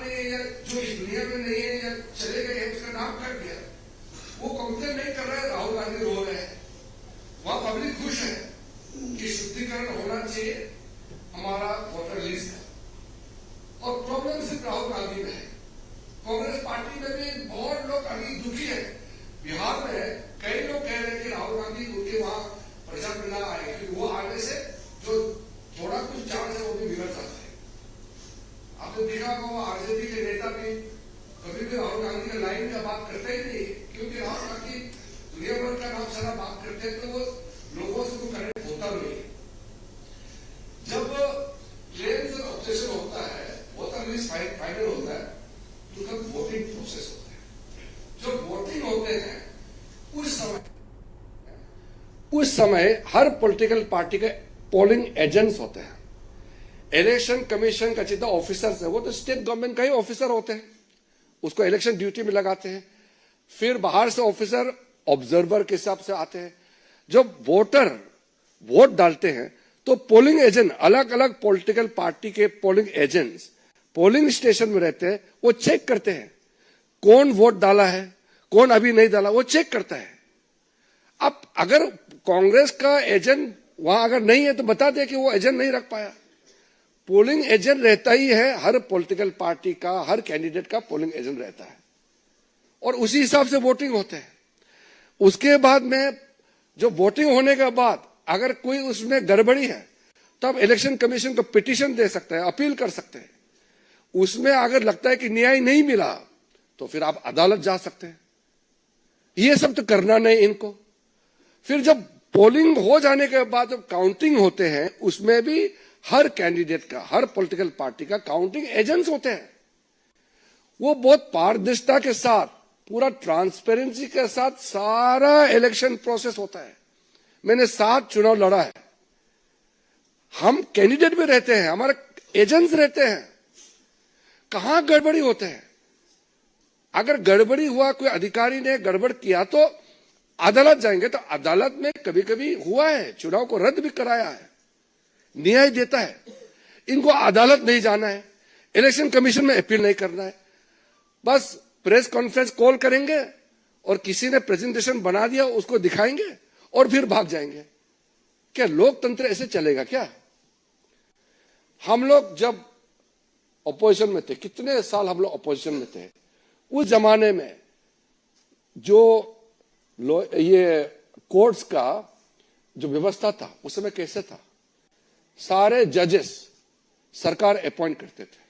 में या जो इस दुनिया में नहीं है या चले गए हैं उसका नाम कट गया, वो कंप्लेन नहीं कर रहा है, राहुल गांधी रो रहे हैं। वहां पब्लिक खुश है कि शुद्धिकरण होना चाहिए हमारा वोटर लिस्ट का। और प्रॉब्लम सिर्फ राहुल गांधी में है, कांग्रेस पार्टी में भी बहुत लोग अभी दुखी है। बिहार में कई लोग कह रहे हैं कि राहुल गांधी उनके वहां प्रचार में ना आए, क्योंकि वो आने से जो थोड़ा कुछ चांस है वो भी बिगड़ सकता है। आपने देखा होगा आरजेडी के नेता भी कभी भी राहुल गांधी के लाइन का बात करते ही नहीं, क्योंकि राहुल गांधी दुनिया भर का नाम सारा बात करते हैं, तो वो लोगों से कोई कनेक्ट होता नहीं है। जब क्लेम्स और ऑब्जेक्शन होता है, वोटर लिस्ट फाइनल होता है, तो तब वोटिंग प्रोसेस होता है। जो वोटिंग होते हैं उस समय हर पॉलिटिकल पार्टी के पोलिंग एजेंट्स होते हैं। इलेक्शन कमीशन का जितना ऑफिसर्स है वो तो स्टेट गवर्नमेंट का ही ऑफिसर होते हैं, उसको इलेक्शन ड्यूटी में लगाते हैं। फिर बाहर से ऑफिसर ऑब्जर्वर के हिसाब से आते हैं। जब वोटर वोट डालते हैं तो पोलिंग एजेंट, अलग अलग पॉलिटिकल पार्टी के पोलिंग एजेंट्स पोलिंग स्टेशन में रहते हैं। वो चेक करते हैं कौन वोट डाला है, कौन अभी नहीं डाला, वो चेक करता है। अब अगर कांग्रेस का एजेंट वहां अगर नहीं है तो बता दे कि वो एजेंट नहीं रख पाया। पोलिंग एजेंट रहता ही है, हर पॉलिटिकल पार्टी का, हर कैंडिडेट का पोलिंग एजेंट रहता है, और उसी हिसाब से वोटिंग होते हैं। उसके बाद में जो वोटिंग होने के बाद अगर कोई उसमें गड़बड़ी है तो आप इलेक्शन कमीशन को पिटीशन दे सकते हैं, अपील कर सकते हैं। उसमें अगर लगता है कि न्याय नहीं मिला तो फिर आप अदालत जा सकते हैं। ये सब तो करना नहीं इनको। फिर जब पोलिंग हो जाने के बाद जब काउंटिंग होते हैं, उसमें भी हर कैंडिडेट का, हर पॉलिटिकल पार्टी का काउंटिंग एजेंट्स होते हैं। वो बहुत पारदर्शिता के साथ, पूरा ट्रांसपेरेंसी के साथ सारा इलेक्शन प्रोसेस होता है। मैंने 7 चुनाव लड़ा है। हम कैंडिडेट भी रहते हैं, हमारे एजेंट्स रहते हैं। कहां गड़बड़ी होते हैं? अगर गड़बड़ी हुआ, कोई अधिकारी ने गड़बड़ किया तो अदालत जाएंगे। तो अदालत में कभी कभी हुआ है, चुनाव को रद्द भी कराया है, न्याय देता है। इनको अदालत नहीं जाना है, इलेक्शन कमीशन में अपील नहीं करना है। बस प्रेस कॉन्फ्रेंस कॉल करेंगे और किसी ने प्रेजेंटेशन बना दिया उसको दिखाएंगे और फिर भाग जाएंगे। क्या लोकतंत्र ऐसे चलेगा क्या? हम लोग जब अपोजिशन में थे, कितने साल हम लोग अपोजिशन में थे, उस जमाने में जो ये कोर्ट्स का जो व्यवस्था था उस समय कैसे था? सारे जजेस सरकार अपॉइंट करते थे।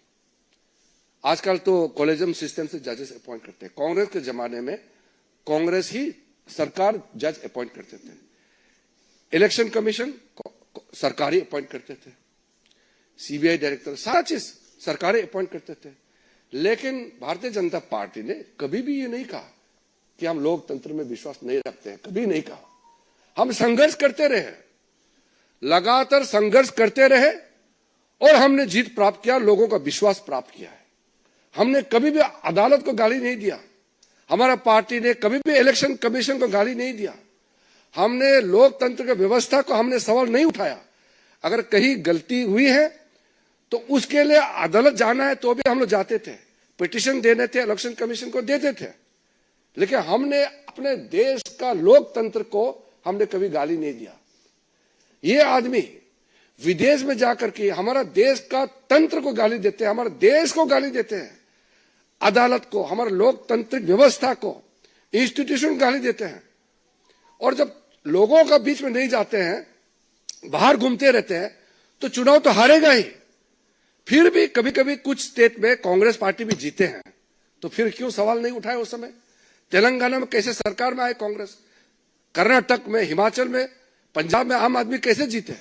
आजकल तो कॉलेजियम सिस्टम से जजेस अपॉइंट करते हैं। कांग्रेस के जमाने में कांग्रेस ही सरकार जज अपॉइंट करते थे। इलेक्शन कमीशन सरकारी अपॉइंट करते थे, सीबीआई डायरेक्टर, सारा चीज सरकारी अपॉइंट करते थे। लेकिन भारतीय जनता पार्टी ने कभी भी ये नहीं कहा कि हम लोकतंत्र में विश्वास नहीं रखते हैं, कभी नहीं कहा। हम संघर्ष करते रहे, लगातार संघर्ष करते रहे और हमने जीत प्राप्त किया, लोगों का विश्वास प्राप्त किया है। हमने कभी भी अदालत को गाली नहीं दिया, हमारा पार्टी ने कभी भी इलेक्शन कमीशन को गाली नहीं दिया। हमने लोकतंत्र की व्यवस्था को हमने सवाल नहीं उठाया। अगर कहीं गलती हुई है तो उसके लिए अदालत जाना है तो भी हम लोग जाते थे, पिटीशन देने थे, इलेक्शन कमीशन को देते थे। लेकिन हमने अपने देश का लोकतंत्र को हमने कभी गाली नहीं दिया। ये आदमी विदेश में जाकर के हमारा देश का तंत्र को गाली देते हैं, हमारे देश को गाली देते हैं, अदालत को, हमारे लोकतांत्रिक व्यवस्था को, इंस्टीट्यूशन को गाली देते हैं। और जब लोगों का बीच में नहीं जाते हैं, बाहर घूमते रहते हैं, तो चुनाव तो हारेगा ही। फिर भी कभी कभी कुछ स्टेट में कांग्रेस पार्टी भी जीते हैं, तो फिर क्यों सवाल नहीं उठाए उस समय? तेलंगाना में कैसे सरकार में आए कांग्रेस, कर्नाटक में, हिमाचल में, पंजाब में आम आदमी कैसे जीते,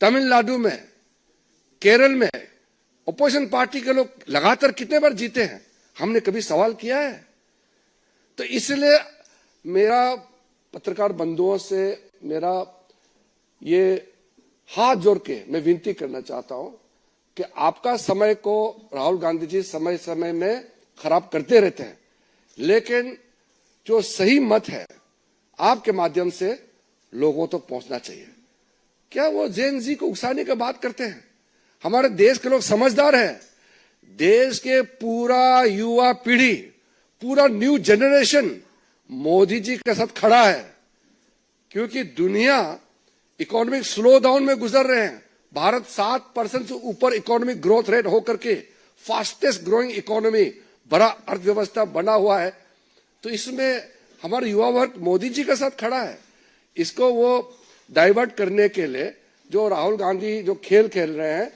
तमिलनाडु में, केरल में अपोजिशन पार्टी के लोग लगातार कितने बार जीते हैं, हमने कभी सवाल किया है? तो इसलिए मेरा पत्रकार बंधुओं से मेरा ये हाथ जोड़ के मैं विनती करना चाहता हूं कि आपका समय को राहुल गांधी जी समय समय में खराब करते रहते हैं, लेकिन जो सही मत है आपके माध्यम से लोगों तक पहुंचना चाहिए। क्या वो जेन जी को उकसाने की बात करते हैं? हमारे देश के लोग समझदार हैं, देश के पूरा युवा पीढ़ी, पूरा न्यू जनरेशन मोदी जी के साथ खड़ा है, क्योंकि दुनिया इकोनॉमिक स्लो डाउन में गुजर रहे हैं। भारत 7% से ऊपर इकोनॉमिक ग्रोथ रेट होकर के फास्टेस्ट ग्रोइंग इकोनॉमी, बड़ा अर्थव्यवस्था बना हुआ है। तो इसमें हमारा युवा वर्ग मोदी जी के साथ खड़ा है। इसको वो डाइवर्ट करने के लिए जो राहुल गांधी जो खेल खेल रहे हैं,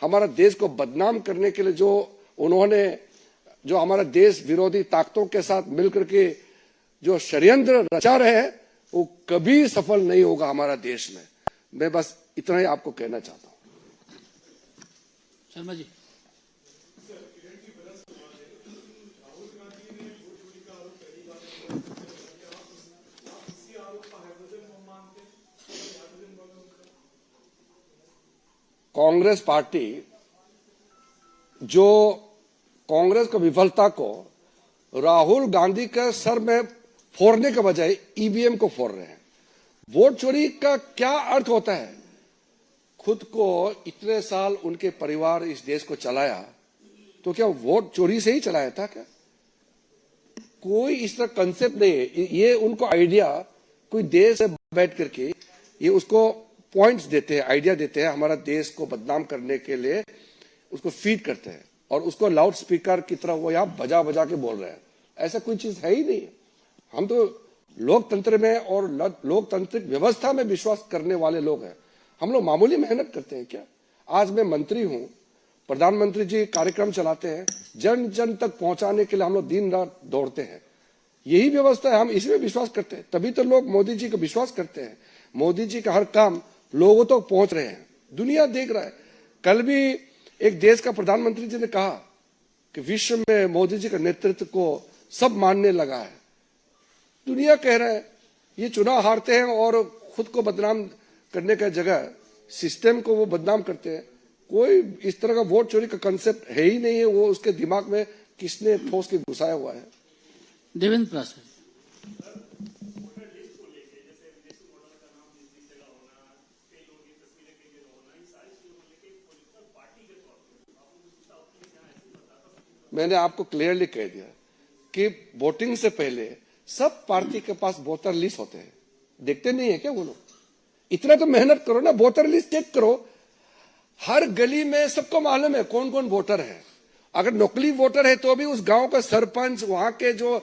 हमारा देश को बदनाम करने के लिए जो उन्होंने जो हमारा देश विरोधी ताकतों के साथ मिलकर के जो षड्यंत्र रचा रहे हैं, वो कभी सफल नहीं होगा हमारा देश में। मैं बस इतना ही आपको कहना चाहता हूं। शर्मा जी, कांग्रेस पार्टी जो कांग्रेस की विफलता को राहुल गांधी के सर में फोड़ने के बजाय ईवीएम को फोड़ रहे हैं। वोट चोरी का क्या अर्थ होता है? खुद को इतने साल उनके परिवार इस देश को चलाया, तो क्या वोट चोरी से ही चलाया था क्या? कोई इस तरह कंसेप्ट नहीं है। ये उनको आइडिया कोई देश से बैठ करके ये उसको पॉइंट्स देते हैं, आइडिया देते हैं, हमारा देश को बदनाम करने के लिए उसको फीड करते हैं और उसको लाउड स्पीकर की तरह वो यहाँ बजा बजा के बोल रहे हैं। ऐसा कोई चीज है ही नहीं। हम तो लोकतंत्र में और लोकतांत्रिक व्यवस्था में विश्वास करने वाले लोग हैं। हम लोग मामूली मेहनत करते हैं क्या? आज मैं मंत्री हूं, प्रधानमंत्री जी कार्यक्रम चलाते हैं, जन जन तक पहुंचाने के लिए हम लोग दिन रात दौड़ते हैं। यही व्यवस्था है, हम इसमें विश्वास करते हैं, तभी तो लोग मोदी जी को विश्वास करते हैं। मोदी जी का हर काम लोगों तक तो पहुंच रहे हैं, दुनिया देख रहा है। कल भी एक देश का प्रधानमंत्री जी ने कहा कि विश्व में मोदी जी का नेतृत्व को सब मानने लगा है। दुनिया कह रहा है, ये चुनाव हारते हैं और खुद को बदनाम करने का जगह सिस्टम को वो बदनाम करते हैं। कोई इस तरह का वोट चोरी का कंसेप्ट है ही नहीं है। वो उसके दिमाग में किसने ठोस के घुसाया हुआ है? देवेंद्र प्रसाद, मैंने आपको क्लियरली कह दिया कि वोटिंग से पहले सब पार्टी के पास वोटर लिस्ट होते हैं। देखते नहीं है क्या वो लोग? इतना तो मेहनत करो ना, वोटर लिस्ट चेक करो। हर गली में सबको मालूम है कौन कौन वोटर है। अगर नकली वोटर है तो भी उस गांव का सरपंच, वहां के जो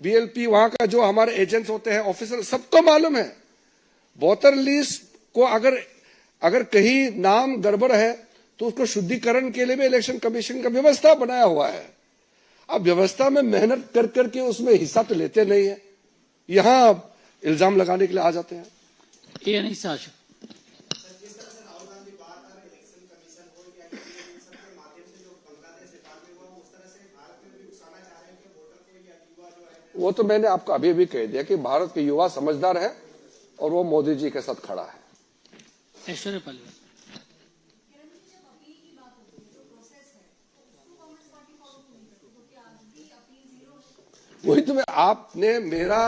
बीएलपी, वहां का जो हमारे एजेंट्स होते हैं, ऑफिसर, सबको मालूम है। वोटर लिस्ट को अगर कहीं नाम गड़बड़ है तो उसको शुद्धिकरण के लिए भी इलेक्शन कमीशन का व्यवस्था बनाया हुआ है। अब व्यवस्था में मेहनत कर करके उसमें हिस्सा तो लेते नहीं है, यहां इल्जाम लगाने के लिए आ जाते हैं। ये नहीं साश वो तो मैंने आपको अभी भी कह दिया कि भारत के युवा समझदार है और वो मोदी जी के साथ खड़ा है। ऐश्वर्या पालीवाल, वही तो आपने मेरा